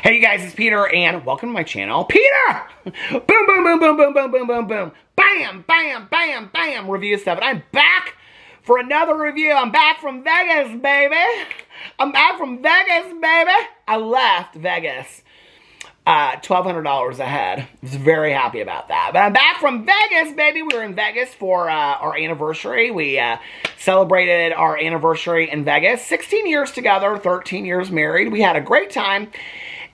Hey you guys, it's Peter and welcome to my channel. Peter! Boom, boom, boom, boom, boom, boom, boom, boom, boom. Bam, bam, bam, bam. Review stuff. And I'm back for another review. I'm back from Vegas, baby. I'm back from Vegas, baby. I left Vegas $1,200 ahead. I was very happy about that. But I'm back from Vegas, baby. We were in Vegas for our anniversary. We celebrated our anniversary in Vegas. 16 years together, 13 years married. We had a great time.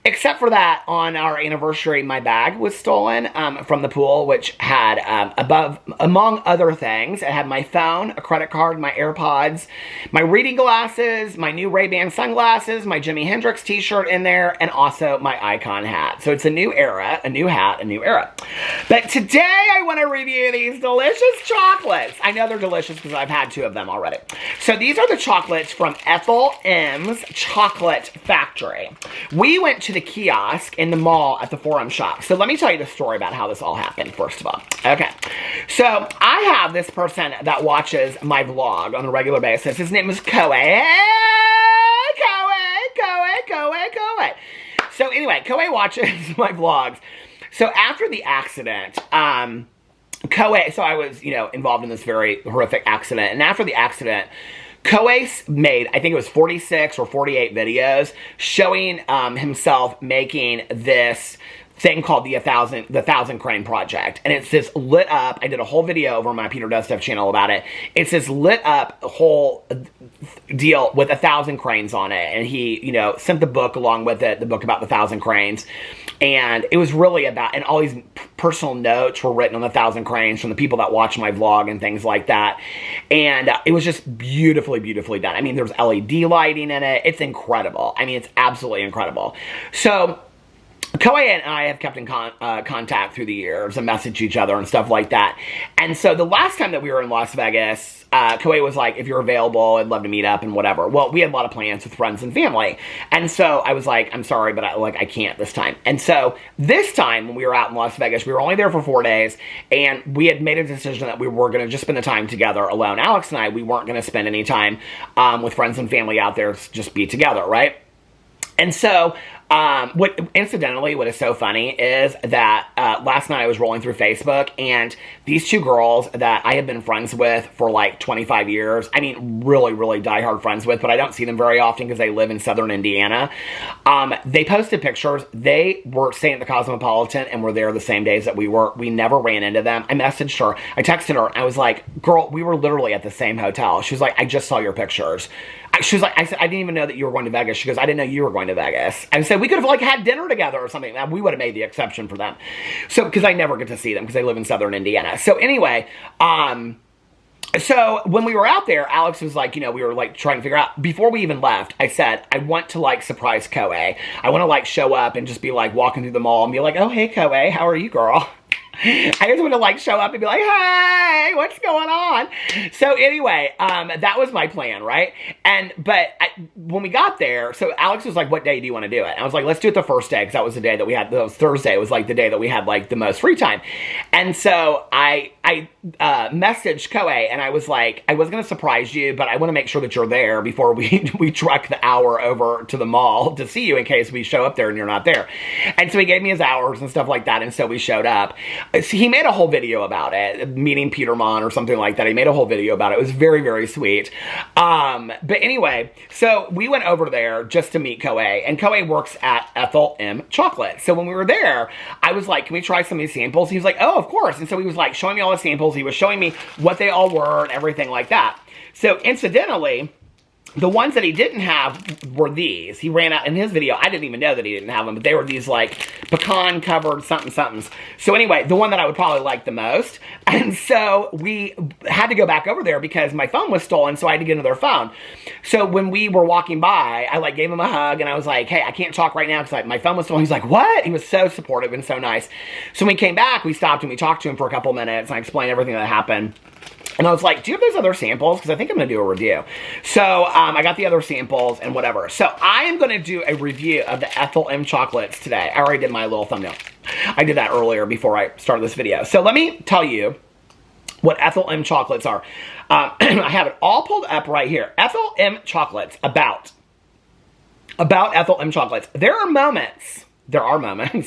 Except for that, on our anniversary, my bag was stolen from the pool, which had, among other things, it had my phone, a credit card, my AirPods, my reading glasses, my new Ray-Ban sunglasses, my Jimi Hendrix t-shirt in there, and also my Icon hat. So it's a new era, a new hat, a new era. But today, I want to review these delicious chocolates. I know they're delicious because I've had 2 of them already. So these are the chocolates from Ethel M's Chocolate Factory. We went to the kiosk in the mall at the Forum Shop. So let me tell you the story about how this all happened, first of all. Okay. So I have this person that watches my vlog on a regular basis. His name is Koe. Hey, Koe. So anyway, Koe watches my vlogs. So after the accident, so I was, involved in this very horrific accident. And after the accident, Koe made, I think it was 46 or 48 videos showing himself making this thing called the 1,000 Crane Project. And it's this lit up, I did a whole video over on my Peter Does Stuff channel about it. It's this lit up whole deal with 1,000 cranes on it. And he, sent the book along with it, the book about the 1,000 cranes. And it was really about, and all these personal notes were written on the 1,000 cranes from the people that watch my vlog and things like that. And it was just beautifully, beautifully done. I mean, there's LED lighting in it. It's incredible. I mean, it's absolutely incredible. So Koe and I have kept in contact through the years and messaged each other and stuff like that. And so the last time that we were in Las Vegas, Koe was like, if you're available, I'd love to meet up and whatever. Well, we had a lot of plans with friends and family. And so I was like, I'm sorry, but I can't this time. And so this time when we were out in Las Vegas, we were only there for 4 days. And we had made a decision that we were going to just spend the time together alone. Alex and I, we weren't going to spend any time with friends and family out there, just be together, right? And so, incidentally, what is so funny is that last night I was rolling through Facebook, and these 2 girls that I have been friends with for like 25 years, I mean, really, really diehard friends with, but I don't see them very often because they live in southern Indiana. They posted pictures. They were staying at the Cosmopolitan and were there the same days that we were. We never ran into them. I messaged her. I texted her. I was like, girl, we were literally at the same hotel. She was like, I just saw your pictures. She was like, I said, I didn't even know that you were going to Vegas. She goes, I didn't know you were going to Vegas. I said, we could have like had dinner together or something. We would have made the exception for them. So, because I never get to see them because they live in southern Indiana. So anyway, so when we were out there, Alex was like, we were like trying to figure out, before we even left, I said, I want to like surprise Koe. I want to like show up and just be like walking through the mall and be like, oh, hey, Koe, how are you, girl? I just want to like show up and be like, hey, what's going on? So anyway, that was my plan, right? But when we got there, so Alex was like, what day do you want to do it? And I was like, let's do it the first day, because that was the day that we had, that was Thursday. It was like the day that we had like the most free time. And so I messaged Koe and I was like, I was going to surprise you, but I want to make sure that you're there before we truck the hour over to the mall to see you in case we show up there and you're not there. And so he gave me his hours and stuff like that. And so we showed up. So he made a whole video about it, meeting Peter Monn or something like that. He made a whole video about it. It was very, very sweet. But anyway, so we went over there just to meet Koe, and Koe works at Ethel M Chocolate. So when we were there, I was like, can we try some of these samples? He was like, oh, of course. And so he was like showing me all the samples. He was showing me what they all were and everything like that. So incidentally, the ones that he didn't have were these. He ran out in his video. I didn't even know that he didn't have them, but they were these like pecan covered somethings. So anyway, the one that I would probably like the most. And so we had to go back over there because my phone was stolen, so I had to get another phone. So when we were walking by, I like gave him a hug and I was like, hey, I can't talk right now because my phone was stolen. He's like, what? He was so supportive and so nice. So when we came back, we stopped and we talked to him for a couple minutes and I explained everything that happened. And I was like, do you have those other samples? Because I think I'm going to do a review. So I got the other samples and whatever. So I am going to do a review of the Ethel M chocolates today. I already did my little thumbnail. I did that earlier before I started this video. So let me tell you what Ethel M chocolates are. I have it all pulled up right here. Ethel M chocolates, about about Ethel M chocolates. There are moments,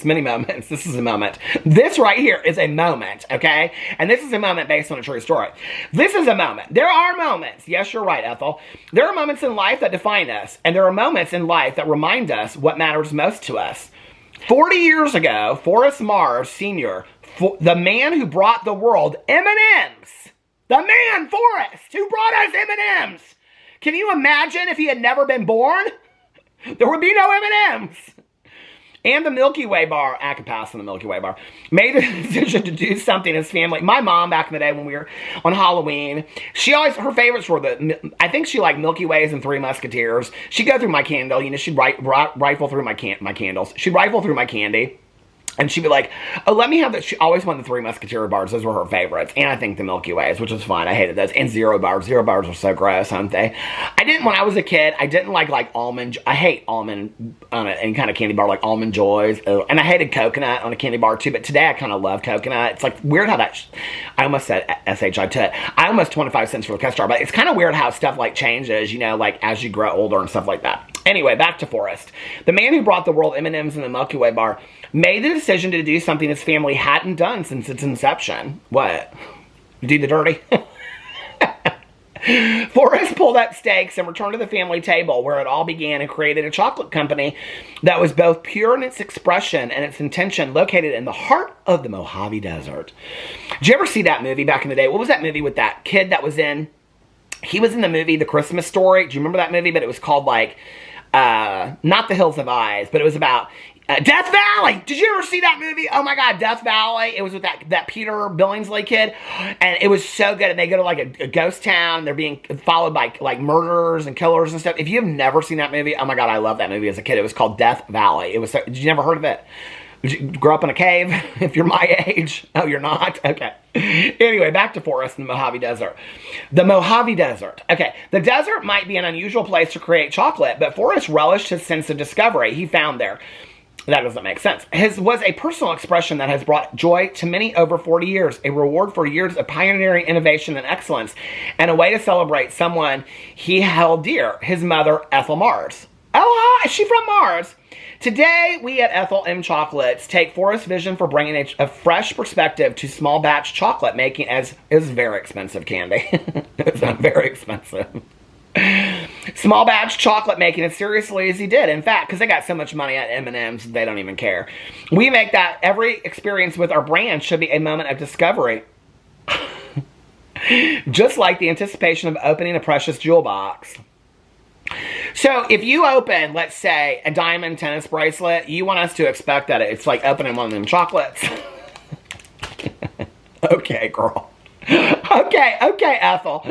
many moments. This is a moment. This right here is a moment, okay? And this is a moment based on a true story. This is a moment. There are moments. Yes, you're right, Ethel. There are moments in life that define us, and there are moments in life that remind us what matters most to us. 40 years ago, Forrest Mars Sr., the man who brought the world M&Ms, the man, Forrest, who brought us M&Ms. Can you imagine if he had never been born? There would be no M&Ms. And the Milky Way bar, I could pass on the Milky Way bar, made the decision to do something as family. My mom, back in the day when we were on Halloween, she always, her favorites were I think she liked Milky Ways and Three Musketeers. She'd go through my candle, you know, she'd rifle through my candles. She'd rifle through my candy. And she'd be like, oh, let me have that. She always wanted the Three Musketeer bars. Those were her favorites. And I think the Milky Ways, which was fine. I hated those. And Zero bars. Zero bars were so gross, aren't they? When I was a kid, I didn't like almond. I hate almond on any kind of candy bar, like Almond Joys. And I hated coconut on a candy bar too. But today I kind of love coconut. It's like weird how that, I almost said SHI. I almost 25 cents for the custard. But it's kind of weird how stuff like changes, you know, like as you grow older and stuff like that. Anyway, back to Forrest. The man who brought the world M&Ms and the Milky Way bar made the decision to do something his family hadn't done since its inception. What? Do the dirty? Forrest pulled up stakes and returned to the family table where it all began and created a chocolate company that was both pure in its expression and its intention, located in the heart of the Mojave Desert. Did you ever see that movie back in the day? What was that movie with that kid that was in? He was in the movie The Christmas Story. Do you remember that movie? But it was called like, not The Hills Have Eyes, but it was about Death Valley. Did you ever see that movie? Oh my God, Death Valley. It was with that Peter Billingsley kid. And it was so good. And they go to like a ghost town. They're being followed by like murderers and killers and stuff. If you've never seen that movie, oh my God, I love that movie as a kid. It was called Death Valley. It was so, did you never heard of it? Did you grow up in a cave? If you're my age. Oh, you're not? Okay. Anyway, back to Forrest in the Mojave Desert. The Mojave Desert. Okay. The desert might be an unusual place to create chocolate, but Forrest relished his sense of discovery he found there. That doesn't make sense. His was a personal expression that has brought joy to many over 40 years, a reward for years of pioneering innovation and excellence, and a way to celebrate someone he held dear, his mother, Ethel Mars. Oh, hi, is she from Mars? Today, we at Ethel M Chocolates take Forrest's vision for bringing a fresh perspective to small batch chocolate making, as is very expensive candy. It's very expensive. Small batch chocolate making as seriously as he did. In fact, because they got so much money at M&M's, they don't even care. We make that every experience with our brand should be a moment of discovery. Just like the anticipation of opening a precious jewel box. So if you open, let's say, a diamond tennis bracelet, you want us to expect that it's like opening one of them chocolates. Okay, girl. Okay, Ethel.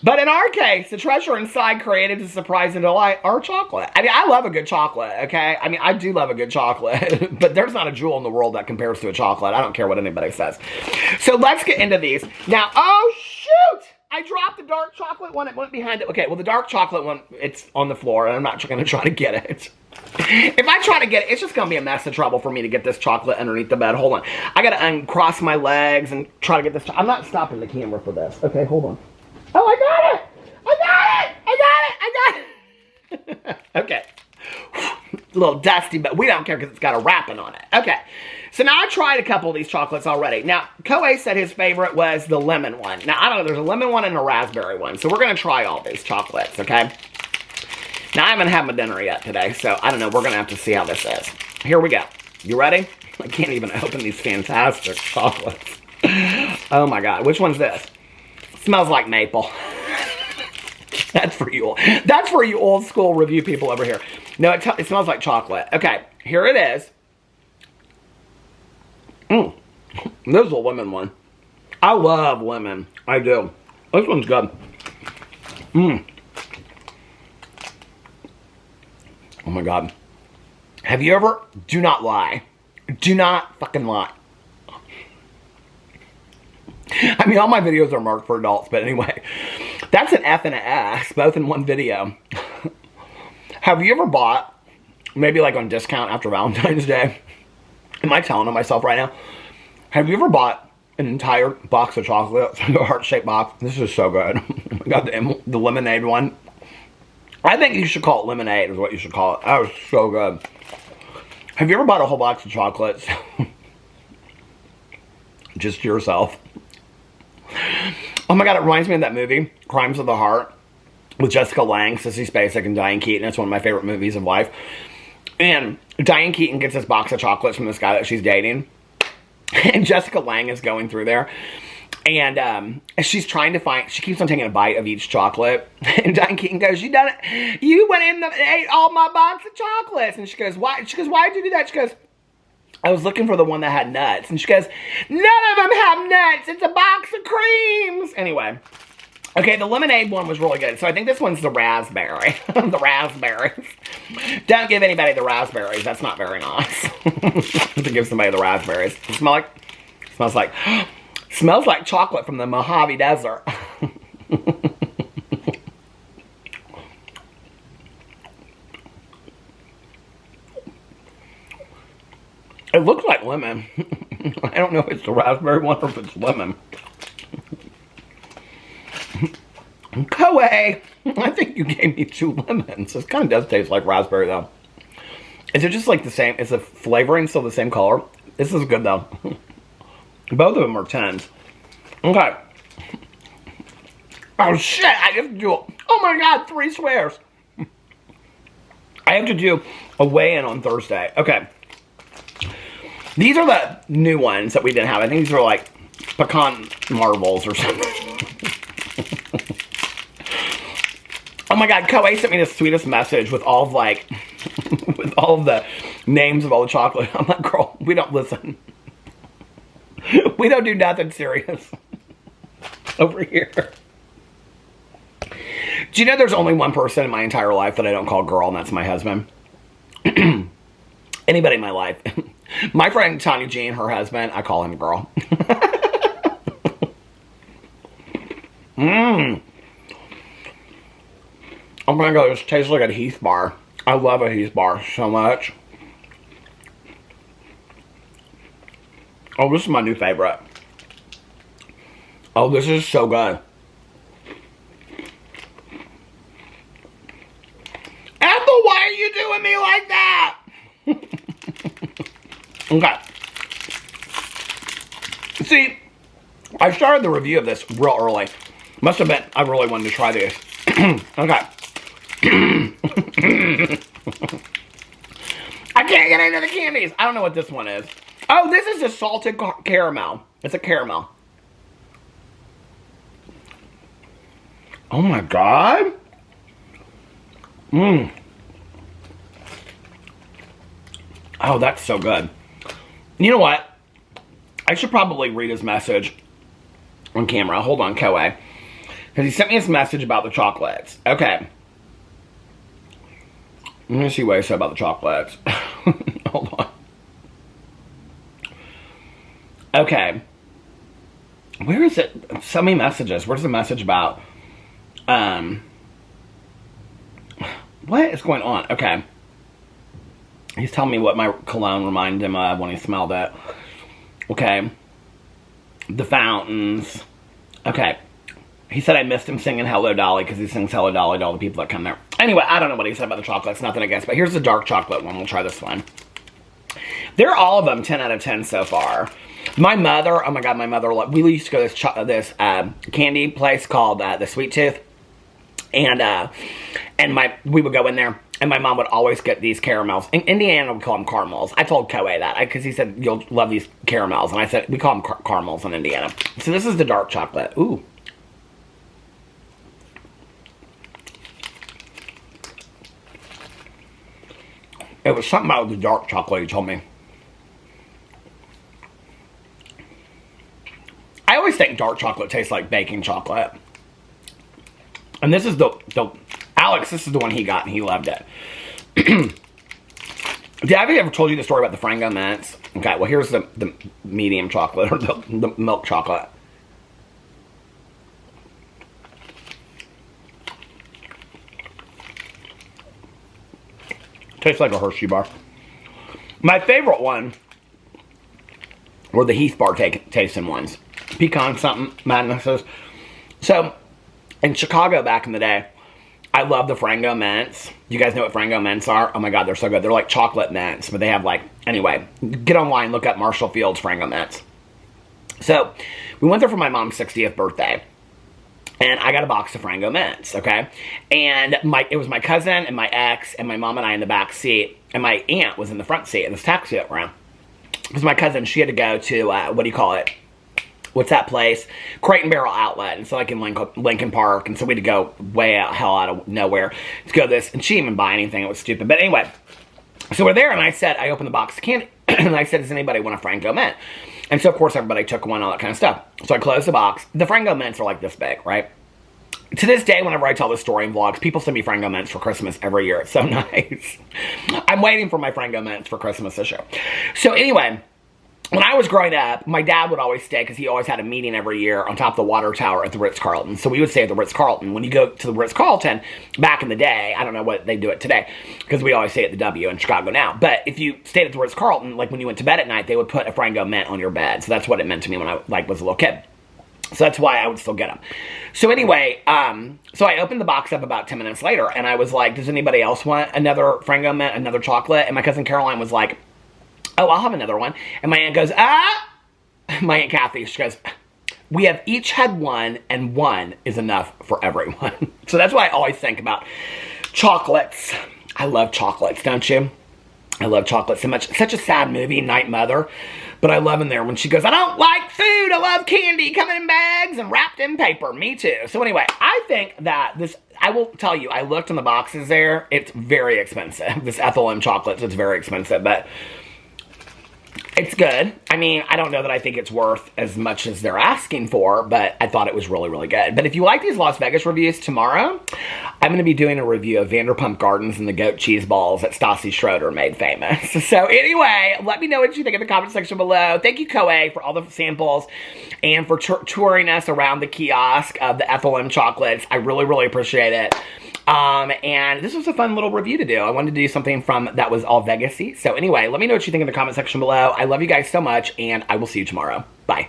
But in our case, the treasure inside created to surprise and delight our chocolate. I mean, I love a good chocolate, okay? I mean, I do love a good chocolate, but there's not a jewel in the world that compares to a chocolate. I don't care what anybody says. So let's get into these. Now, oh, shoot! I dropped the dark chocolate one. It went behind it. Okay, well, the dark chocolate one, it's on the floor, and I'm not going to try to get it. If I try to get it, it's just going to be a mess of trouble for me to get this chocolate underneath the bed. Hold on. I got to uncross my legs and try to get this. I'm not stopping the camera for this. Okay, hold on. Oh, I got it! I got it! Okay. A little dusty, but we don't care because it's got a wrapping on it. Okay. So now I tried a couple of these chocolates already. Now, Koei said his favorite was the lemon one. Now, I don't know. There's a lemon one and a raspberry one. So we're going to try all these chocolates, okay? Now, I haven't had my dinner yet today, so I don't know. We're going to have to see how this is. Here we go. You ready? I can't even open these fantastic chocolates. Oh, my God. Which one's this? Smells like maple. That's for you. That's for you old school review people over here. No, it smells like chocolate. Okay, here it is. This is a lemon one. I love lemon. I do. This one's good. Oh my God. Have you ever? Do not lie. Do not fucking lie. I mean, all my videos are marked for adults, but anyway. That's an F and an S, both in one video. Have you ever bought, maybe like on discount after Valentine's Day? Am I telling on myself right now? Have you ever bought an entire box of chocolates, a heart-shaped box? This is so good. I got the lemonade one. I think you should call it lemonade is what you should call it. That was so good. Have you ever bought a whole box of chocolates? Just to yourself? Oh my God, it reminds me of that movie, Crimes of the Heart, with Jessica Lange, Sissy Spacek, and Diane Keaton. It's one of my favorite movies of life. And Diane Keaton gets this box of chocolates from this guy that she's dating. And Jessica Lange is going through there. And she's trying to find, she keeps on taking a bite of each chocolate. And Diane Keaton goes, you done it. You went in and ate all my box of chocolates. And she goes, why? She goes, why'd you do that? She goes, I was looking for the one that had nuts. And she goes, none of them have nuts. It's a box of creams. Anyway. Okay, the lemonade one was really good. So I think this one's the raspberry. The raspberries. Don't give anybody the raspberries. That's not very nice. To give somebody the raspberries. It smells like chocolate from the Mojave Desert. It looks like lemon. I don't know if it's the raspberry one or if it's lemon. Koei, I think you gave me 2 lemons. This kind of does taste like raspberry though. Is it just like the same? Is the flavoring still the same color? This is good though. Both of them are 10s. Okay. Oh shit, I have to do, oh my God, 3 swears. I have to do a weigh-in on Thursday. Okay. These are the new ones that we didn't have. I think these are like pecan marbles or something. Oh my God, Koei sent me the sweetest message with all of like, with all of the names of all the chocolate. I'm like, girl, we don't listen. We don't do nothing serious over here. Do you know there's only one person in my entire life that I don't call girl, and that's my husband? Anybody in my life. My friend Tanya Jean, her husband, I call him girl. Oh my God, this tastes like a Heath bar. I love a Heath bar so much. Oh, this is my new favorite. Oh, this is so good. Ethel, why are you doing me like that? Okay. See, I started the review of this real early. Must have been, I really wanted to try these. Okay. I can't get into the candies. I don't know what this one is. Oh, this is a salted caramel. It's a caramel. Oh my God. Mmm. Oh, that's so good. You know what? I should probably read his message on camera. Hold on, Koei. Because he sent me this message about the chocolates. Okay. I'm going to see what he said about the chocolates. Hold on. Okay. Where is it? So many messages. Where's the message about? What is going on? Okay. He's telling me what my cologne reminded him of when he smelled it. Okay. The fountains. Okay. He said I missed him singing Hello Dolly because he sings Hello Dolly to all the people that come there. Anyway, I don't know what he said about the chocolates. Nothing against. But here's the dark chocolate one. We'll try this one. They're all of them 10 out of 10 so far. My mother, oh my God, my mother, we used to go to this candy place called the Sweet Tooth. And we would go in there. And my mom would always get these caramels. In Indiana, we call them caramels. I told Koei that because he said, you'll love these caramels. And I said, we call them caramels in Indiana. So this is the dark chocolate. Ooh. It was something about the dark chocolate, he told me. I always think dark chocolate tastes like baking chocolate. And this is Alex, this is the one he got and he loved it. Did I ever told you the story about the Frango Mints? Okay, well here's the medium chocolate, or the milk chocolate. Tastes like a Hershey bar. My favorite one were the Heath bar tasting ones. Pecan something madnesses. So, in Chicago back in the day, I love the Frango mints. You guys know what Frango mints are? Oh my God, they're so good. They're like chocolate mints, but they have like, anyway, get online, look up Marshall Field's Frango mints. So we went there for my mom's 60th birthday. And I got a box of Frango mints, okay? And it was my cousin and my ex and my mom and I in the back seat. And my aunt was in the front seat in this taxi that we're in. Because my cousin, she had to go to, what do you call it? What's that place? Crate and Barrel Outlet. And so like in Lincoln Park. And so we had to go way hell out of nowhere to go to this. And she didn't even buy anything. It was stupid. But anyway, so we're there and I opened the box of candy. And I said, does anybody want a Frango mint? And so of course everybody took one, all that kind of stuff. So I closed the box. The Frango mints are like this big, right? To this day, whenever I tell this story in vlogs, people send me Frango mints for Christmas every year. It's so nice. I'm waiting for my Frango mints for Christmas this year. So anyway, when I was growing up, my dad would always stay, because he always had a meeting every year on top of the water tower at the Ritz-Carlton. So we would stay at the Ritz-Carlton. When you go to the Ritz-Carlton, back in the day, I don't know what they do it today, because we always stay at the W in Chicago now. But if you stayed at the Ritz-Carlton, like when you went to bed at night, they would put a Frango mint on your bed. So that's what it meant to me when I was a little kid. So that's why I would still get them. So anyway, so I opened the box up about 10 minutes later, and I was like, does anybody else want another Frango mint, another chocolate? And my cousin Caroline was like, oh, I'll have another one. And my aunt goes, my Aunt Kathy, she goes, we have each had one, and one is enough for everyone. So that's why I always think about chocolates. I love chocolates, don't you? I love chocolate so much. Such a sad movie, Night Mother. But I love in there when she goes, I don't like food, I love candy, coming in bags and wrapped in paper. Me too. So anyway, I think that this, I will tell you, I looked in the boxes there. It's very expensive. This Ethel M chocolates, it's very expensive, but it's good. I mean, I don't know that I think it's worth as much as they're asking for, but I thought it was really, really good. But if you like these Las Vegas reviews, tomorrow, I'm going to be doing a review of Vanderpump Gardens and the goat cheese balls that Stassi Schroeder made famous. So anyway, let me know what you think in the comment section below. Thank you, Koei, for all the samples and for touring us around the kiosk of the Ethel M chocolates. I really, really appreciate it. And this was a fun little review to do. I wanted to do something that was all Vegas-y. So anyway, let me know what you think in the comment section below. I love you guys so much, and I will see you tomorrow. Bye.